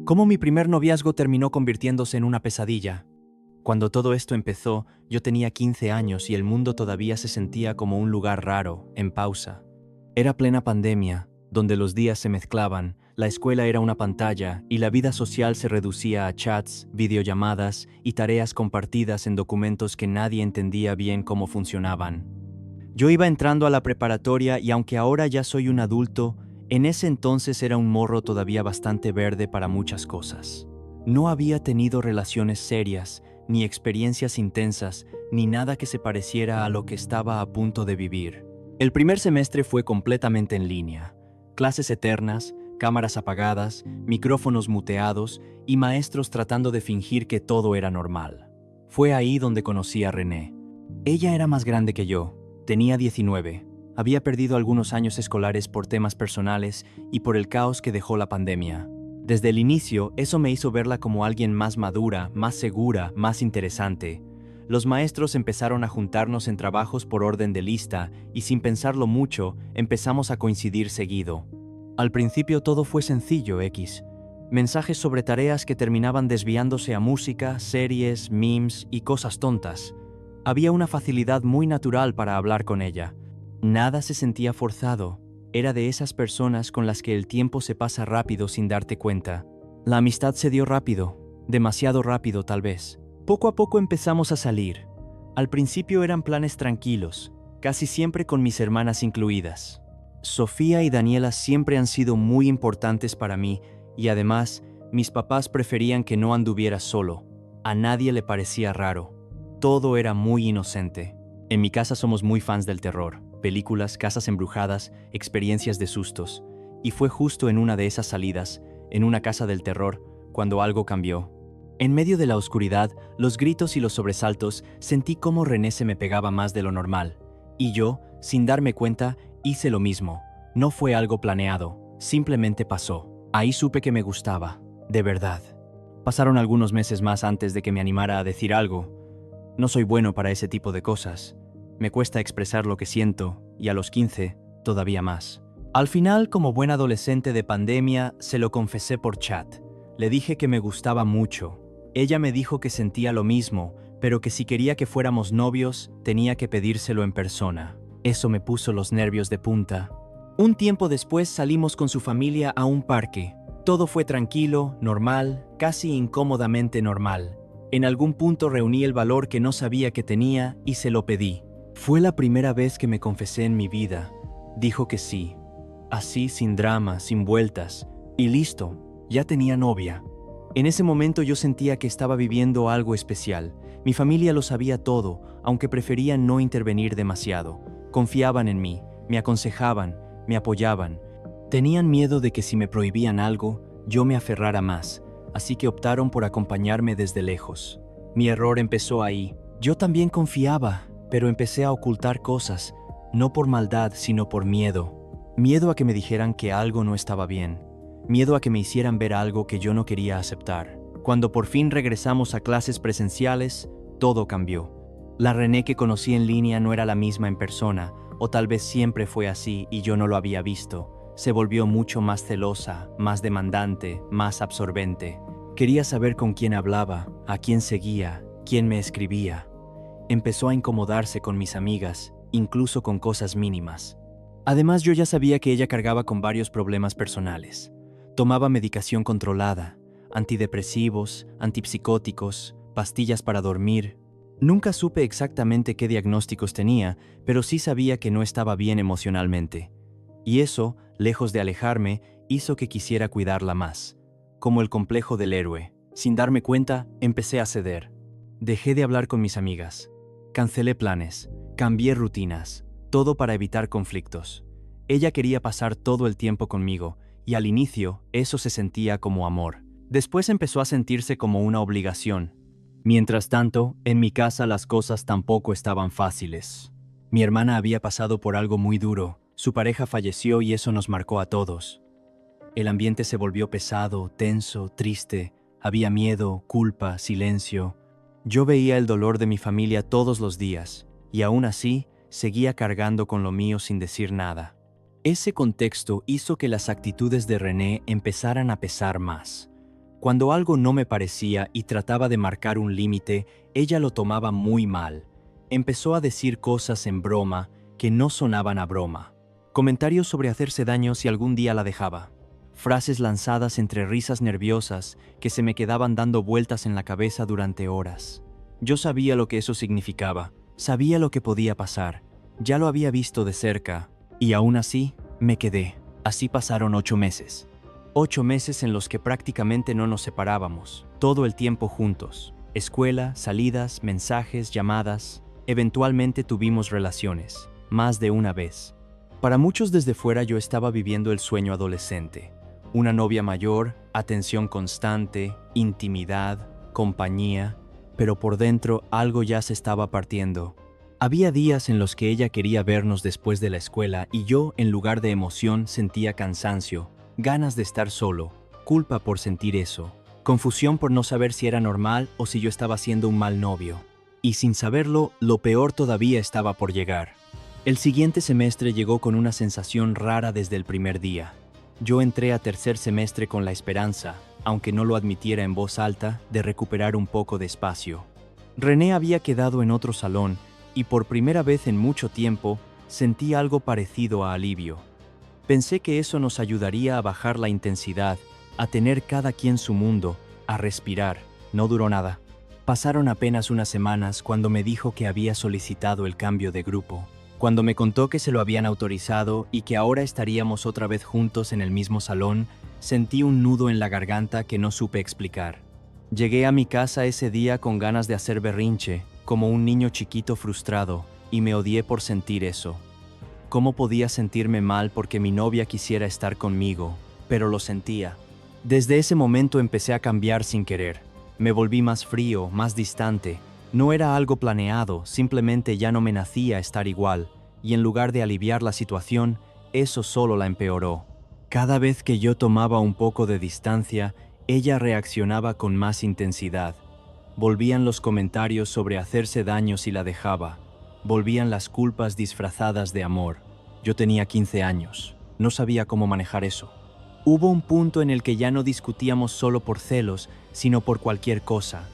Cómo mi primer noviazgo terminó convirtiéndose en una pesadilla. Cuando todo esto empezó, yo tenía 15 años y el mundo todavía se sentía como un lugar raro, en pausa. Era plena pandemia, donde los días se mezclaban, la escuela era una pantalla y la vida social se reducía a chats, videollamadas y tareas compartidas en documentos que nadie entendía bien cómo funcionaban. Yo iba entrando a la preparatoria y aunque ahora ya soy un adulto, en ese entonces era un morro todavía bastante verde para muchas cosas. No había tenido relaciones serias, ni experiencias intensas, ni nada que se pareciera a lo que estaba a punto de vivir. El primer semestre fue completamente en línea. Clases eternas, cámaras apagadas, micrófonos muteados y maestros tratando de fingir que todo era normal. Fue ahí donde conocí a René. Ella era más grande que yo, tenía 19. Había perdido algunos años escolares por temas personales y por el caos que dejó la pandemia. Desde el inicio, eso me hizo verla como alguien más madura, más segura, más interesante. Los maestros empezaron a juntarnos en trabajos por orden de lista y sin pensarlo mucho, empezamos a coincidir seguido. Al principio todo fue sencillo, X. Mensajes sobre tareas que terminaban desviándose a música, series, memes y cosas tontas. Había una facilidad muy natural para hablar con ella. Nada se sentía forzado. Era de esas personas con las que el tiempo se pasa rápido sin darte cuenta. La amistad se dio rápido, demasiado rápido tal vez. Poco a poco empezamos a salir. Al principio eran planes tranquilos, casi siempre con mis hermanas incluidas. Sofía y Daniela siempre han sido muy importantes para mí y además, mis papás preferían que no anduviera solo. A nadie le parecía raro. Todo era muy inocente. En mi casa somos muy fans del terror. Películas, casas embrujadas, experiencias de sustos. Y fue justo en una de esas salidas, en una casa del terror, cuando algo cambió. En medio de la oscuridad, los gritos y los sobresaltos, sentí cómo René se me pegaba más de lo normal. Y yo, sin darme cuenta, hice lo mismo. No fue algo planeado, simplemente pasó. Ahí supe que me gustaba, de verdad. Pasaron algunos meses más antes de que me animara a decir algo. No soy bueno para ese tipo de cosas. Me cuesta expresar lo que siento, y a los 15, todavía más. Al final, como buen adolescente de pandemia, se lo confesé por chat. Le dije que me gustaba mucho. Ella me dijo que sentía lo mismo, pero que si quería que fuéramos novios, tenía que pedírselo en persona. Eso me puso los nervios de punta. Un tiempo después salimos con su familia a un parque. Todo fue tranquilo, normal, casi incómodamente normal. En algún punto reuní el valor que no sabía que tenía y se lo pedí. Fue la primera vez que me confesé en mi vida. Dijo que sí. Así, sin drama, sin vueltas. Y listo, ya tenía novia. En ese momento yo sentía que estaba viviendo algo especial. Mi familia lo sabía todo, aunque preferían no intervenir demasiado. Confiaban en mí, me aconsejaban, me apoyaban. Tenían miedo de que si me prohibían algo, yo me aferrara más, así que optaron por acompañarme desde lejos. Mi error empezó ahí. Yo también confiaba, pero empecé a ocultar cosas, no por maldad, sino por miedo. Miedo a que me dijeran que algo no estaba bien. Miedo a que me hicieran ver algo que yo no quería aceptar. Cuando por fin regresamos a clases presenciales, todo cambió. La René que conocí en línea no era la misma en persona, o tal vez siempre fue así y yo no lo había visto. Se volvió mucho más celosa, más demandante, más absorbente. Quería saber con quién hablaba, a quién seguía, quién me escribía. Empezó a incomodarse con mis amigas, incluso con cosas mínimas. Además, yo ya sabía que ella cargaba con varios problemas personales. Tomaba medicación controlada, antidepresivos, antipsicóticos, pastillas para dormir. Nunca supe exactamente qué diagnósticos tenía, pero sí sabía que no estaba bien emocionalmente. Y eso, lejos de alejarme, hizo que quisiera cuidarla más. Como el complejo del héroe. Sin darme cuenta, empecé a ceder. Dejé de hablar con mis amigas. Cancelé planes, cambié rutinas, todo para evitar conflictos. Ella quería pasar todo el tiempo conmigo, y al inicio eso se sentía como amor. Después empezó a sentirse como una obligación. Mientras tanto, en mi casa las cosas tampoco estaban fáciles. Mi hermana había pasado por algo muy duro, su pareja falleció y eso nos marcó a todos. El ambiente se volvió pesado, tenso, triste, había miedo, culpa, silencio. Yo veía el dolor de mi familia todos los días, y aún así, seguía cargando con lo mío sin decir nada. Ese contexto hizo que las actitudes de René empezaran a pesar más. Cuando algo no me parecía y trataba de marcar un límite, ella lo tomaba muy mal. Empezó a decir cosas en broma que no sonaban a broma. Comentarios sobre hacerse daño si algún día la dejaba. Frases lanzadas entre risas nerviosas que se me quedaban dando vueltas en la cabeza durante horas. Yo sabía lo que eso significaba, sabía lo que podía pasar, ya lo había visto de cerca, y aún así me quedé. Así pasaron 8 meses. 8 meses en los que prácticamente no nos separábamos, todo el tiempo juntos. Escuela, salidas, mensajes, llamadas. Eventualmente tuvimos relaciones, más de una vez. Para muchos desde fuera yo estaba viviendo el sueño adolescente. Una novia mayor, atención constante, intimidad, compañía, pero por dentro algo ya se estaba partiendo. Había días en los que ella quería vernos después de la escuela y yo, en lugar de emoción, sentía cansancio, ganas de estar solo, culpa por sentir eso, confusión por no saber si era normal o si yo estaba siendo un mal novio. Y sin saberlo, lo peor todavía estaba por llegar. El siguiente semestre llegó con una sensación rara desde el primer día. Yo entré a tercer semestre con la esperanza, aunque no lo admitiera en voz alta, de recuperar un poco de espacio. René había quedado en otro salón y por primera vez en mucho tiempo sentí algo parecido a alivio. Pensé que eso nos ayudaría a bajar la intensidad, a tener cada quien su mundo, a respirar. No duró nada. Pasaron apenas unas semanas cuando me dijo que había solicitado el cambio de grupo. Cuando me contó que se lo habían autorizado y que ahora estaríamos otra vez juntos en el mismo salón, sentí un nudo en la garganta que no supe explicar. Llegué a mi casa ese día con ganas de hacer berrinche, como un niño chiquito frustrado, y me odié por sentir eso. ¿Cómo podía sentirme mal porque mi novia quisiera estar conmigo? Pero lo sentía. Desde ese momento empecé a cambiar sin querer. Me volví más frío, más distante. No era algo planeado, simplemente ya no me nacía estar igual, y en lugar de aliviar la situación, eso solo la empeoró. Cada vez que yo tomaba un poco de distancia, ella reaccionaba con más intensidad. Volvían los comentarios sobre hacerse daño si la dejaba. Volvían las culpas disfrazadas de amor. Yo tenía 15 años. No sabía cómo manejar eso. Hubo un punto en el que ya no discutíamos solo por celos, sino por cualquier cosa.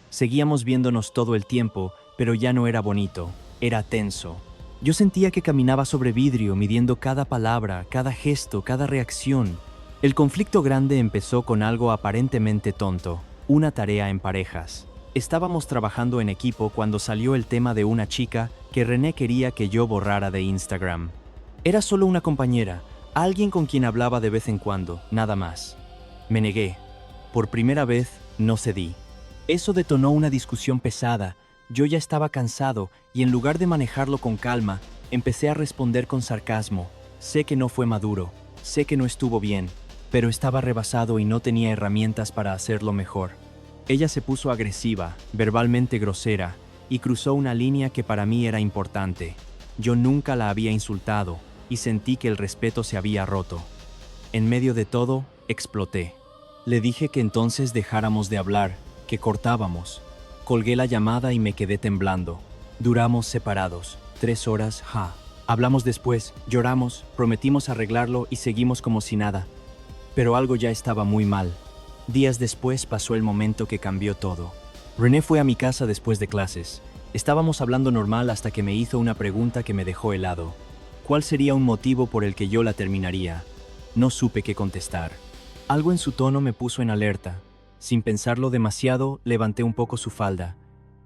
Seguíamos viéndonos todo el tiempo, pero ya no era bonito, era tenso. Yo sentía que caminaba sobre vidrio, midiendo cada palabra, cada gesto, cada reacción. El conflicto grande empezó con algo aparentemente tonto, una tarea en parejas. Estábamos trabajando en equipo cuando salió el tema de una chica que René quería que yo borrara de Instagram. Era solo una compañera, alguien con quien hablaba de vez en cuando, nada más. Me negué. Por primera vez, no cedí. Eso detonó una discusión pesada. Yo ya estaba cansado y en lugar de manejarlo con calma, empecé a responder con sarcasmo. Sé que no fue maduro, sé que no estuvo bien, pero estaba rebasado y no tenía herramientas para hacerlo mejor. Ella se puso agresiva, verbalmente grosera, y cruzó una línea que para mí era importante. Yo nunca la había insultado y sentí que el respeto se había roto. En medio de todo, exploté. Le dije que entonces dejáramos de hablar, que cortábamos. Colgué la llamada y me quedé temblando. Duramos separados, 3 horas, Hablamos después, lloramos, prometimos arreglarlo y seguimos como si nada. Pero algo ya estaba muy mal. Días después pasó el momento que cambió todo. René fue a mi casa después de clases. Estábamos hablando normal hasta que me hizo una pregunta que me dejó helado. ¿Cuál sería un motivo por el que yo la terminaría? No supe qué contestar. Algo en su tono me puso en alerta. Sin pensarlo demasiado, levanté un poco su falda.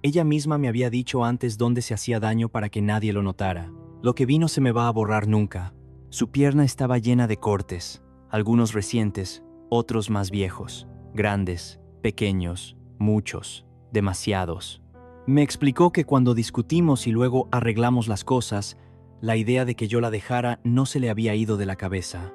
Ella misma me había dicho antes dónde se hacía daño para que nadie lo notara. Lo que vi no se me va a borrar nunca. Su pierna estaba llena de cortes, algunos recientes, otros más viejos, grandes, pequeños, muchos, demasiados. Me explicó que cuando discutimos y luego arreglamos las cosas, la idea de que yo la dejara no se le había ido de la cabeza,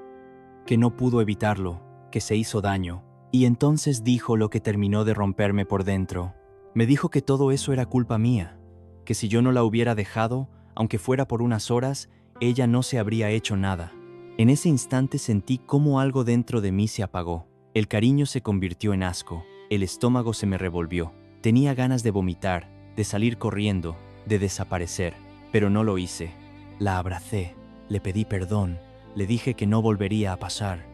que no pudo evitarlo, que se hizo daño. Y entonces dijo lo que terminó de romperme por dentro. Me dijo que todo eso era culpa mía, que si yo no la hubiera dejado, aunque fuera por unas horas, ella no se habría hecho nada. En ese instante sentí cómo algo dentro de mí se apagó. El cariño se convirtió en asco, el estómago se me revolvió. Tenía ganas de vomitar, de salir corriendo, de desaparecer, pero no lo hice. La abracé, le pedí perdón, le dije que no volvería a pasar.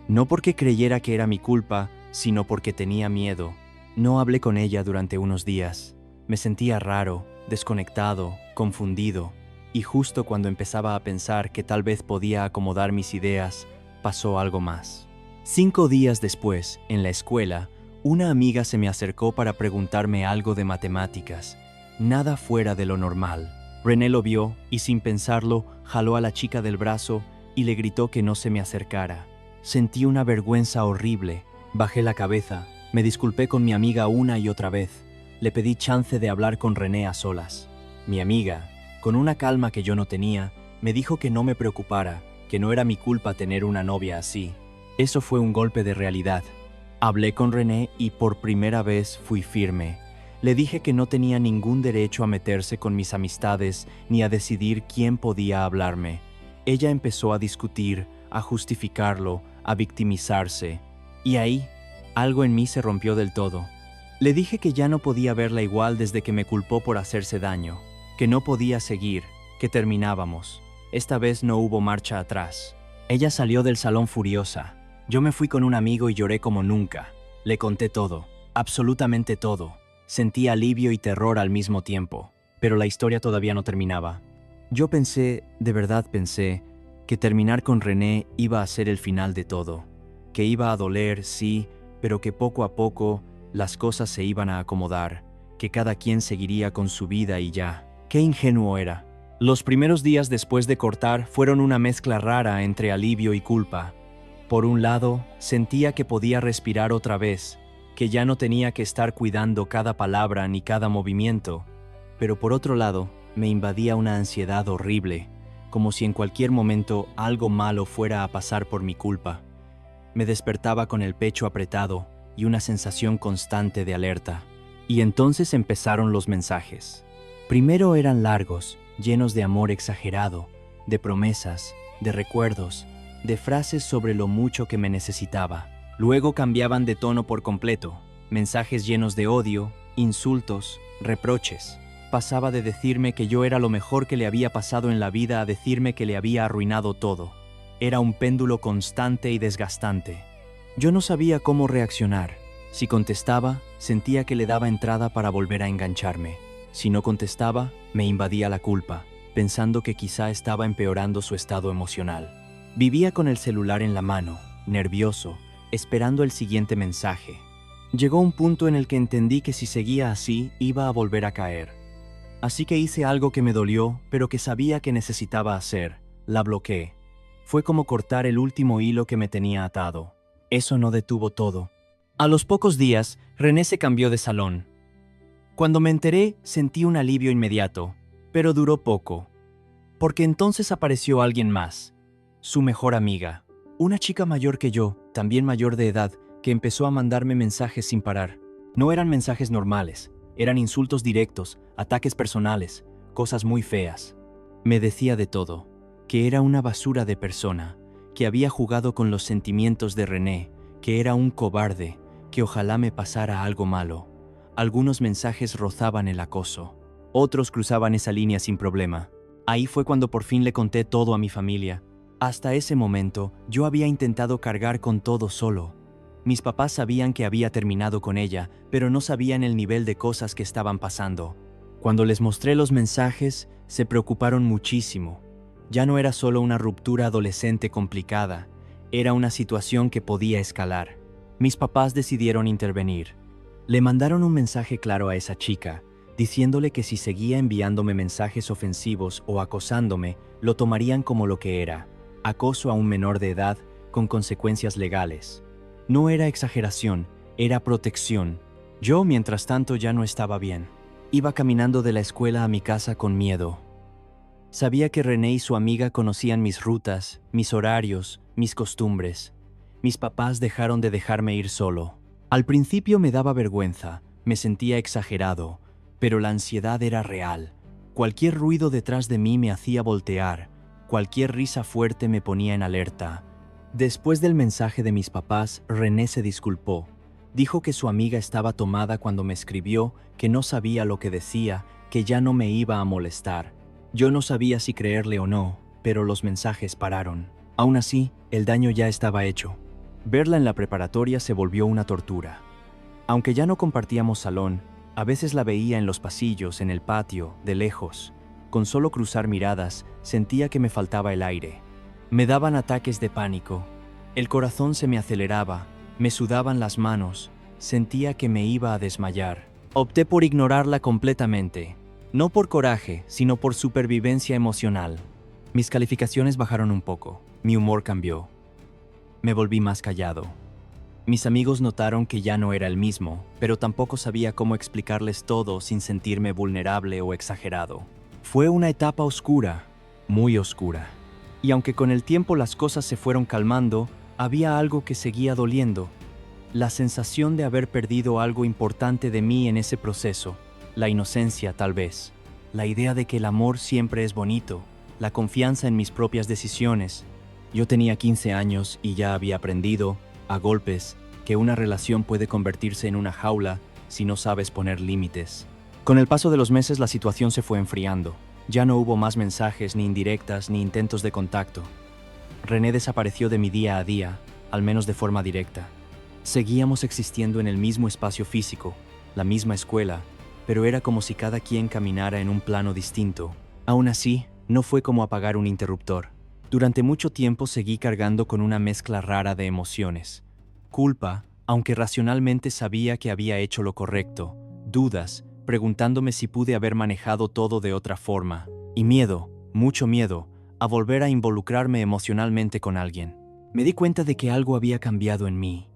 No porque creyera que era mi culpa, sino porque tenía miedo. No hablé con ella durante unos días. Me sentía raro, desconectado, confundido, y justo cuando empezaba a pensar que tal vez podía acomodar mis ideas, pasó algo más. 5 días después, en la escuela, una amiga se me acercó para preguntarme algo de matemáticas. Nada fuera de lo normal. René lo vio y sin pensarlo, jaló a la chica del brazo y le gritó que no se me acercara. Sentí una vergüenza horrible. Bajé la cabeza, me disculpé con mi amiga una y otra vez. Le pedí chance de hablar con René a solas. Mi amiga, con una calma que yo no tenía, me dijo que no me preocupara, que no era mi culpa tener una novia así. Eso fue un golpe de realidad. Hablé con René y por primera vez fui firme. Le dije que no tenía ningún derecho a meterse con mis amistades ni a decidir quién podía hablarme. Ella empezó a discutir, a justificarlo, a victimizarse. Y ahí, algo en mí se rompió del todo. Le dije que ya no podía verla igual desde que me culpó por hacerse daño, que no podía seguir, que terminábamos. Esta vez no hubo marcha atrás. Ella salió del salón furiosa. Yo me fui con un amigo y lloré como nunca. Le conté todo, absolutamente todo. Sentí alivio y terror al mismo tiempo, pero la historia todavía no terminaba. Yo pensé, de verdad pensé, que terminar con René iba a ser el final de todo, que iba a doler, sí, pero que poco a poco las cosas se iban a acomodar, que cada quien seguiría con su vida y ya. ¡Qué ingenuo era! Los primeros días después de cortar fueron una mezcla rara entre alivio y culpa. Por un lado, sentía que podía respirar otra vez, que ya no tenía que estar cuidando cada palabra ni cada movimiento, pero por otro lado, me invadía una ansiedad horrible, como si en cualquier momento algo malo fuera a pasar por mi culpa. Me despertaba con el pecho apretado y una sensación constante de alerta. Y entonces empezaron los mensajes. Primero eran largos, llenos de amor exagerado, de promesas, de recuerdos, de frases sobre lo mucho que me necesitaba. Luego cambiaban de tono por completo, mensajes llenos de odio, insultos, reproches. Pasaba de decirme que yo era lo mejor que le había pasado en la vida a decirme que le había arruinado todo. Era un péndulo constante y desgastante. Yo no sabía cómo reaccionar. Si contestaba, sentía que le daba entrada para volver a engancharme. Si no contestaba, me invadía la culpa, pensando que quizá estaba empeorando su estado emocional. Vivía con el celular en la mano, nervioso, esperando el siguiente mensaje. Llegó un punto en el que entendí que si seguía así, iba a volver a caer. Así que hice algo que me dolió, pero que sabía que necesitaba hacer. La bloqueé. Fue como cortar el último hilo que me tenía atado. Eso no detuvo todo. A los pocos días, René se cambió de salón. Cuando me enteré, sentí un alivio inmediato, pero duró poco. Porque entonces apareció alguien más, su mejor amiga. Una chica mayor que yo, también mayor de edad, que empezó a mandarme mensajes sin parar. No eran mensajes normales, eran insultos directos, ataques personales, cosas muy feas. Me decía de todo, que era una basura de persona, que había jugado con los sentimientos de René, que era un cobarde, que ojalá me pasara algo malo. Algunos mensajes rozaban el acoso, otros cruzaban esa línea sin problema. Ahí fue cuando por fin le conté todo a mi familia. Hasta ese momento, yo había intentado cargar con todo solo. Mis papás sabían que había terminado con ella, pero no sabían el nivel de cosas que estaban pasando. Cuando les mostré los mensajes, se preocuparon muchísimo. Ya no era solo una ruptura adolescente complicada, era una situación que podía escalar. Mis papás decidieron intervenir. Le mandaron un mensaje claro a esa chica, diciéndole que si seguía enviándome mensajes ofensivos o acosándome, lo tomarían como lo que era, acoso a un menor de edad con consecuencias legales. No era exageración, era protección. Yo, mientras tanto, ya no estaba bien. Iba caminando de la escuela a mi casa con miedo. Sabía que René y su amiga conocían mis rutas, mis horarios, mis costumbres. Mis papás dejaron de dejarme ir solo. Al principio me daba vergüenza, me sentía exagerado, pero la ansiedad era real. Cualquier ruido detrás de mí me hacía voltear, cualquier risa fuerte me ponía en alerta. Después del mensaje de mis papás, René se disculpó. Dijo que su amiga estaba tomada cuando me escribió, que no sabía lo que decía, que ya no me iba a molestar. Yo no sabía si creerle o no, pero los mensajes pararon. Aún así, el daño ya estaba hecho. Verla en la preparatoria se volvió una tortura. Aunque ya no compartíamos salón, a veces la veía en los pasillos, en el patio, de lejos. Con solo cruzar miradas, sentía que me faltaba el aire. Me daban ataques de pánico. El corazón se me aceleraba, me sudaban las manos, sentía que me iba a desmayar. Opté por ignorarla completamente. No por coraje, sino por supervivencia emocional. Mis calificaciones bajaron un poco, mi humor cambió. Me volví más callado. Mis amigos notaron que ya no era el mismo, pero tampoco sabía cómo explicarles todo sin sentirme vulnerable o exagerado. Fue una etapa oscura, muy oscura. Y aunque con el tiempo las cosas se fueron calmando, había algo que seguía doliendo. La sensación de haber perdido algo importante de mí en ese proceso. La inocencia, tal vez. La idea de que el amor siempre es bonito. La confianza en mis propias decisiones. Yo tenía 15 años y ya había aprendido, a golpes, que una relación puede convertirse en una jaula si no sabes poner límites. Con el paso de los meses la situación se fue enfriando. Ya no hubo más mensajes, ni indirectas, ni intentos de contacto. René desapareció de mi día a día, al menos de forma directa. Seguíamos existiendo en el mismo espacio físico, la misma escuela, pero era como si cada quien caminara en un plano distinto. Aún así, no fue como apagar un interruptor. Durante mucho tiempo seguí cargando con una mezcla rara de emociones. Culpa, aunque racionalmente sabía que había hecho lo correcto. Dudas, preguntándome si pude haber manejado todo de otra forma. Y miedo, mucho miedo, a volver a involucrarme emocionalmente con alguien. Me di cuenta de que algo había cambiado en mí.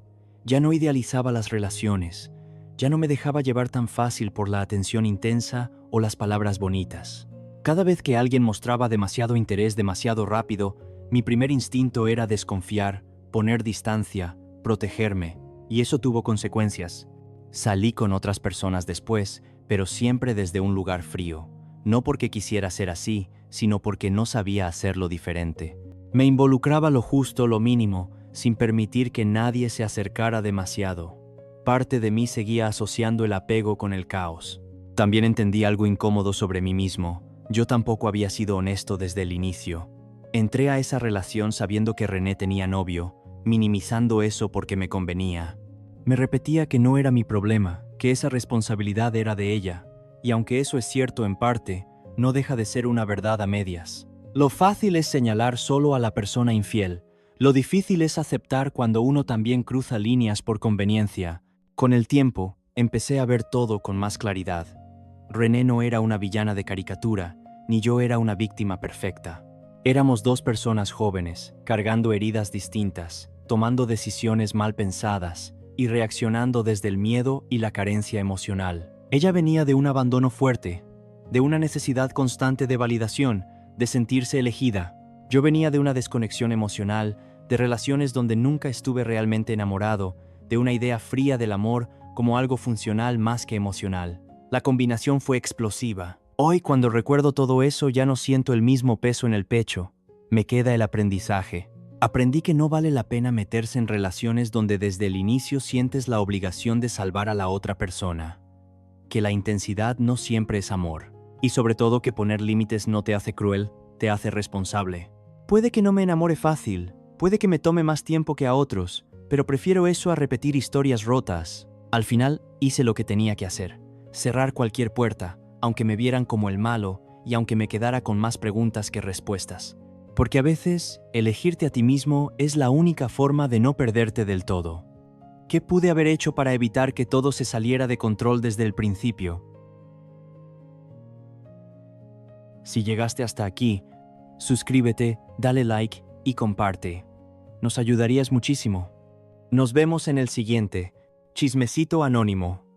Ya no idealizaba las relaciones. Ya no me dejaba llevar tan fácil por la atención intensa o las palabras bonitas. Cada vez que alguien mostraba demasiado interés demasiado rápido, mi primer instinto era desconfiar, poner distancia, protegerme, y eso tuvo consecuencias. Salí con otras personas después, pero siempre desde un lugar frío, no porque quisiera ser así, sino porque no sabía hacerlo diferente. Me involucraba lo justo, lo mínimo, sin permitir que nadie se acercara demasiado. Parte de mí seguía asociando el apego con el caos. También entendí algo incómodo sobre mí mismo. Yo tampoco había sido honesto desde el inicio. Entré a esa relación sabiendo que René tenía novio, minimizando eso porque me convenía. Me repetía que no era mi problema, que esa responsabilidad era de ella, y aunque eso es cierto en parte, no deja de ser una verdad a medias. Lo fácil es señalar solo a la persona infiel. Lo difícil es aceptar cuando uno también cruza líneas por conveniencia. Con el tiempo, empecé a ver todo con más claridad. René no era una villana de caricatura, ni yo era una víctima perfecta. Éramos dos personas jóvenes, cargando heridas distintas, tomando decisiones mal pensadas y reaccionando desde el miedo y la carencia emocional. Ella venía de un abandono fuerte, de una necesidad constante de validación, de sentirse elegida. Yo venía de una desconexión emocional, de relaciones donde nunca estuve realmente enamorado, de una idea fría del amor como algo funcional más que emocional. La combinación fue explosiva. Hoy, cuando recuerdo todo eso, ya no siento el mismo peso en el pecho. Me queda el aprendizaje. Aprendí que no vale la pena meterse en relaciones donde desde el inicio sientes la obligación de salvar a la otra persona. Que la intensidad no siempre es amor. Y sobre todo que poner límites no te hace cruel, te hace responsable. Puede que no me enamore fácil, puede que me tome más tiempo que a otros, pero prefiero eso a repetir historias rotas. Al final, hice lo que tenía que hacer. Cerrar cualquier puerta, aunque me vieran como el malo y aunque me quedara con más preguntas que respuestas. Porque a veces, elegirte a ti mismo es la única forma de no perderte del todo. ¿Qué pude haber hecho para evitar que todo se saliera de control desde el principio? Si llegaste hasta aquí, suscríbete, dale like y comparte. Nos ayudarías muchísimo. Nos vemos en el siguiente Chismecito Anónimo.